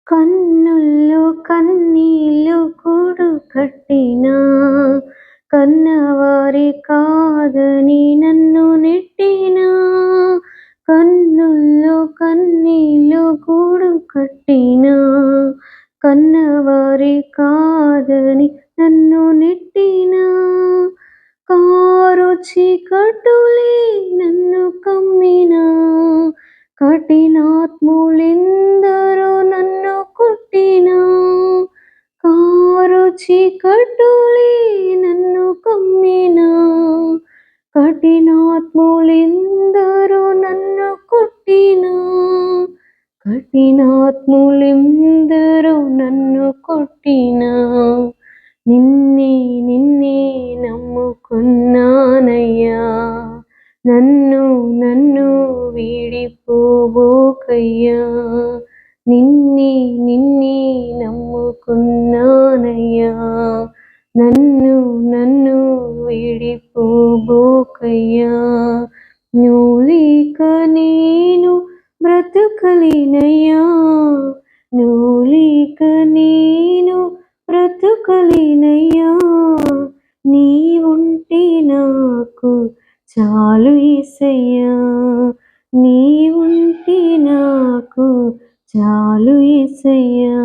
కన్నుల్లో కన్నీళ్ళు కూడు కట్టినా కన్నవారి కాదని నన్ను నెట్టినా. కన్నుల్లో కన్నీళ్ళు కూడు కట్టినా కన్నవారి కాదని నన్ను నెట్టినా. కారు చీకటులే నన్ను కమ్మినా కఠినాత్ములెందరో నన్ను కొట్టినా. కారు చీకటులే నన్ను కమ్మినా కఠినాత్ములెందరో నన్ను కొట్టినా. కఠినాత్ములెందరో నన్ను కొట్టినా. నిన్నే నిన్నే నమ్ముకున్నానయ్యా, నన్ను నన్ను వీడిపోబోకయ్యా. నిన్నే నిన్నే నమ్ముకున్నానయ్యా, నన్ను నన్ను వీడిపోబోకయ్యా. నువ్వు లేక నేను బ్రతుకలేనయ్యా, నువ్వు లేక నేను బ్రతుకలేనయ్యా. నీవుంటే నాకు చాలు యేసయ్యా, నీవుంటే నాకు చాలు యేసయ్యా.